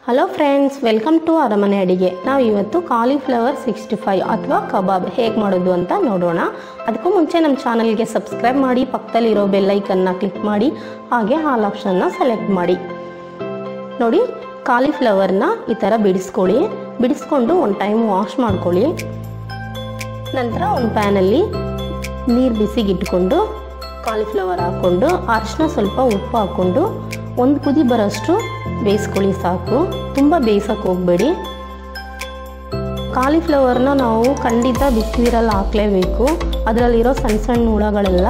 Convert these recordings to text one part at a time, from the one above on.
Hello friends, welcome to ಅರಮನೆ ಅಡಿಗೆ. ನಾವು ಇವತ್ತು ಕಾಲಿಫ್ಲವರ್ 65 ಅಥವಾ ಕಬಾಬ್ ಹೇಗೆ ಮಾಡೋದು ಅಂತ ನೋಡೋಣ. ಅದಕ್ಕೂ ಮುಂಚೆ ನಮ್ಮ ಚಾನಲ್ಗೆ ಸಬ್ಸ್ಕ್ರೈಬ್ ಮಾಡಿ, ಪಕ್ಕದಲ್ಲಿರೋ ಬೆಲ್ ಐಕನ್ನ ಕ್ಲಿಕ್ ಮಾಡಿ, ಹಾಗೆ ಆಲ್ ಆಪ್ಷನ್ನ ಸೆಲೆಕ್ಟ್ ಮಾಡಿ. ನೋಡಿ, ಕಾಲಿಫ್ಲವರ್ನ ಈ ಥರ ಬಿಡಿಸ್ಕೊಂಡು ಒಂದು ಟೈಮ್ ವಾಶ್ ಮಾಡ್ಕೊಳ್ಳಿ. ನಂತರ ಒಂದು ಪ್ಯಾನಲ್ಲಿ ನೀರು ಬಿಸಿಗಿಟ್ಕೊಂಡು ಕಾಲಿಫ್ಲವರ್ ಹಾಕ್ಕೊಂಡು ಅರಿಶಿನ ಸ್ವಲ್ಪ ಉಪ್ಪು ಹಾಕ್ಕೊಂಡು ಒಂದು ಕುದಿ ಬರೋಷ್ಟು ಬೇಯಿಸ್ಕೊಳ್ಳಿ. ಸಾಕು, ತುಂಬ ಬೇಯಿಸೋಕೆ ಹೋಗಬೇಡಿ. ಕಾಲಿಫ್ಲವರ್ನ ನಾವು ಖಂಡಿತ ಬಿಸಿನೀರಲ್ಲಿ ಹಾಕಲೇಬೇಕು. ಅದರಲ್ಲಿರೋ ಸಣ್ಣ ಸಣ್ಣ ಹುಳಗಳೆಲ್ಲ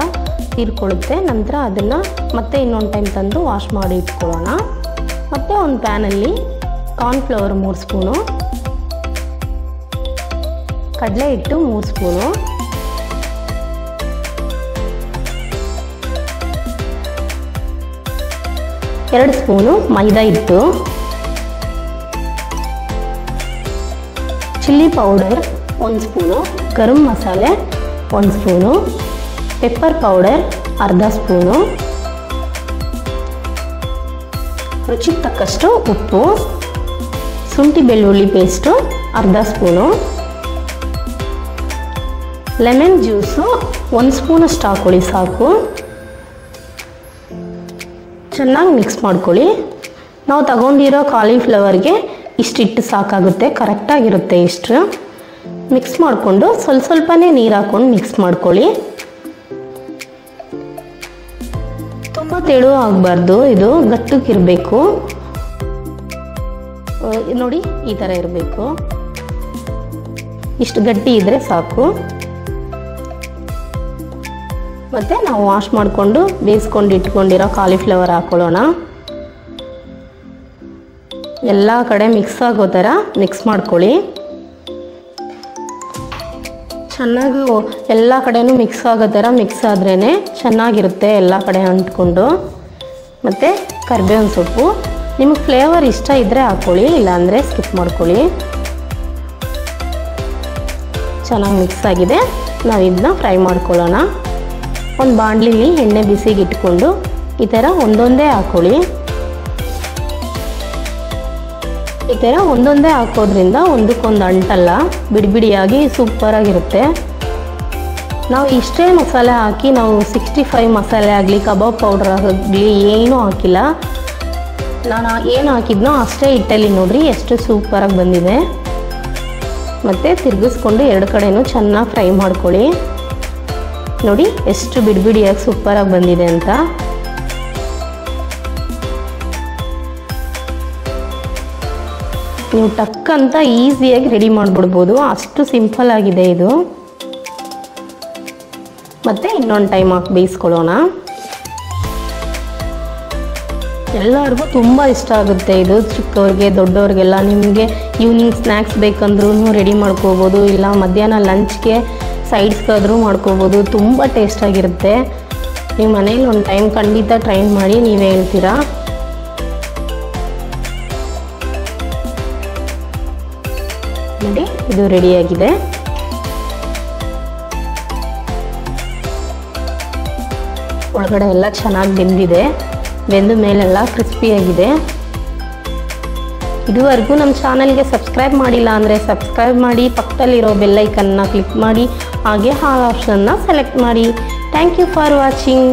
ತೀರ್ಕೊಳ್ಳುತ್ತೆ. ನಂತರ ಅದನ್ನು ಮತ್ತೆ ಇನ್ನೊಂದು ಟೈಮ್ ತಂದು ವಾಶ್ ಮಾಡಿ ಇಟ್ಕೊಳ್ಳೋಣ. ಮತ್ತು ಒಂದು ಪ್ಯಾನಲ್ಲಿ ಕಾರ್ನ್ಫ್ಲವರ್ 3 ಸ್ಪೂನು, ಕಡಲೆ ಹಿಟ್ಟು 3 ಸ್ಪೂನು, ಎರಡು ಸ್ಪೂನು ಮೈದಾ ಹಿಟ್ಟು, chilli powder 1 spoon, garam masala 1 spoon, pepper powder ಅರ್ಧ ಸ್ಪೂನು, ರುಚಿಗೆ ತಕ್ಕಷ್ಟು ಉಪ್ಪು, ಶುಂಠಿ ಬೆಳ್ಳುಳ್ಳಿ ಪೇಸ್ಟು ಅರ್ಧ ಸ್ಪೂನು, ಲೆಮನ್ ಜ್ಯೂಸು 1 ಸ್ಪೂನಷ್ಟು ಹಾಕೊಳ್ಳಿ. ಸಾಕು, ಚೆನ್ನಾಗಿ ಮಿಕ್ಸ್ ಮಾಡ್ಕೊಳ್ಳಿ. ನಾವು ತಗೊಂಡಿರೋ ಕಾಲಿಫ್ಲವರ್ಗೆ ಇಷ್ಟಿಟ್ಟು ಸಾಕಾಗುತ್ತೆ, ಕರೆಕ್ಟಾಗಿರುತ್ತೆ. ಇಷ್ಟು ಮಿಕ್ಸ್ ಮಾಡಿಕೊಂಡು ಸ್ವಲ್ಪನೇ ನೀರು ಹಾಕ್ಕೊಂಡು ಮಿಕ್ಸ್ ಮಾಡ್ಕೊಳ್ಳಿ. ತುಂಬ ತೆಳು ಆಗಬಾರ್ದು, ಇದು ಗಟ್ಟಕ್ಕಿರಬೇಕು. ನೋಡಿ, ಈ ಥರ ಇರಬೇಕು. ಇಷ್ಟು ಗಟ್ಟಿ ಇದ್ದರೆ ಸಾಕು. ಮತ್ತು ನಾವು ವಾಶ್ ಮಾಡಿಕೊಂಡು ಬೇಯಿಸ್ಕೊಂಡು ಇಟ್ಕೊಂಡಿರೋ ಕಾಲಿಫ್ಲವರ್ ಹಾಕ್ಕೊಳ್ಳೋಣ. ಎಲ್ಲ ಕಡೆ ಮಿಕ್ಸ್ ಆಗೋ ಥರ ಮಿಕ್ಸ್ ಮಾಡ್ಕೊಳ್ಳಿ. ಚೆನ್ನಾಗಿ ಎಲ್ಲ ಕಡೆನೂ ಮಿಕ್ಸ್ ಆಗೋ ಥರ ಮಿಕ್ಸ್ ಆದ್ರೇ ಚೆನ್ನಾಗಿರುತ್ತೆ, ಎಲ್ಲ ಕಡೆ ಅಂಟ್ಕೊಂಡು. ಮತ್ತು ಕರಿಬೇವಿನ ಸೊಪ್ಪು ನಿಮಗೆ ಫ್ಲೇವರ್ ಇಷ್ಟ ಇದ್ದರೆ ಹಾಕ್ಕೊಳ್ಳಿ, ಇಲ್ಲಾಂದರೆ ಸ್ಕಿಪ್ ಮಾಡ್ಕೊಳ್ಳಿ. ಚೆನ್ನಾಗಿ ಮಿಕ್ಸ್ ಆಗಿದೆ. ನಾವು ಇದನ್ನ ಫ್ರೈ ಮಾಡ್ಕೊಳ್ಳೋಣ. ಒಂದು ಬಾಣಲಿಲಿ ಎಣ್ಣೆ ಬಿಸಿಗೆ ಇಟ್ಕೊಂಡು ಈ ಥರ ಒಂದೊಂದೇ ಹಾಕ್ಕೊಳ್ಳಿ. ಈ ಥರ ಒಂದೊಂದೇ ಹಾಕೋದ್ರಿಂದ ಒಂದಕ್ಕೊಂದು ಅಂಟಲ್ಲ, ಬಿಡಿಬಿಡಿಯಾಗಿ ಸೂಪರಾಗಿರುತ್ತೆ. ನಾವು ಇಷ್ಟೇ ಮಸಾಲೆ ಹಾಕಿ, ನಾವು 65 ಮಸಾಲೆ ಆಗಲಿ, ಕಬಾಬ್ ಪೌಡ್ರ್ ಆಗಲಿ ಏನೂ ಹಾಕಿಲ್ಲ. ನಾನು ಏನು ಹಾಕಿದ್ನೋ ಅಷ್ಟೇ ಹಿಟ್ಟಲ್ಲಿ ನೋಡಿರಿ ಎಷ್ಟು ಸೂಪರಾಗಿ ಬಂದಿದೆ. ಮತ್ತು ತಿರುಗಿಸ್ಕೊಂಡು ಎರಡು ಕಡೆನೂ ಚೆನ್ನಾಗಿ ಫ್ರೈ ಮಾಡ್ಕೊಳ್ಳಿ. ನೋಡಿ ಎಷ್ಟು ಬಿಡಿಬಿಡಿಯಾಗಿ ಸೂಪರಾಗಿ ಬಂದಿದೆ ಅಂತ. ನೀವು ಟಕ್ ಅಂತ ಈಸಿಯಾಗಿ ರೆಡಿ ಮಾಡಿಬಿಡ್ಬೋದು, ಅಷ್ಟು ಸಿಂಪಲ್ ಆಗಿದೆ ಇದು. ಮತ್ತು ಇನ್ನೊಂದು ಟೈಮ್ ಹಾಕಿ ಬೇಯಿಸ್ಕೊಳ್ಳೋಣ. ಎಲ್ಲರಿಗೂ ತುಂಬ ಇಷ್ಟ ಆಗುತ್ತೆ ಇದು, ಚಿಕ್ಕವ್ರಿಗೆ ದೊಡ್ಡವ್ರಿಗೆಲ್ಲ. ನಿಮಗೆ ಈವ್ನಿಂಗ್ ಸ್ನ್ಯಾಕ್ಸ್ ಬೇಕಂದ್ರೂ ರೆಡಿ ಮಾಡ್ಕೋಬೋದು, ಇಲ್ಲ ಮಧ್ಯಾಹ್ನ ಲಂಚ್ಗೆ ಸೈಡ್ಸ್ಗಾದರೂ ಮಾಡ್ಕೋಬೋದು. ತುಂಬ ಟೇಸ್ಟಾಗಿರುತ್ತೆ. ನೀವು ಮನೇಲಿ ಒಂದು ಟೈಮ್ ಖಂಡಿತ ಟ್ರೈ ಮಾಡಿ, ನೀವೇ ಹೇಳ್ತೀರಾ. ನೋಡಿ, ಇದು ರೆಡಿಯಾಗಿದೆ. ಒಳಗಡೆ ಎಲ್ಲ ಚೆನ್ನಾಗಿ ಬೆಂದಿದೆ, ಬೆಂದ ಮೇಲೆಲ್ಲ ಕ್ರಿಸ್ಪಿಯಾಗಿದೆ. ಇದುವರೆಗೂ ನಮ್ಮ ಚಾನಲ್ಗೆ ಸಬ್ಸ್ಕ್ರೈಬ್ ಮಾಡಿಲ್ಲ ಅಂದರೆ ಸಬ್ಸ್ಕ್ರೈಬ್ ಮಾಡಿ, ಪಕ್ಕದಲ್ಲಿರೋ ಬೆಲ್ ಐಕನ್ನ ಕ್ಲಿಕ್ ಮಾಡಿ, ಹಾಗೆ ಆಲ್ ಆಪ್ಷನ್ನ ಸೆಲೆಕ್ಟ್ ಮಾಡಿ. Thank you for watching.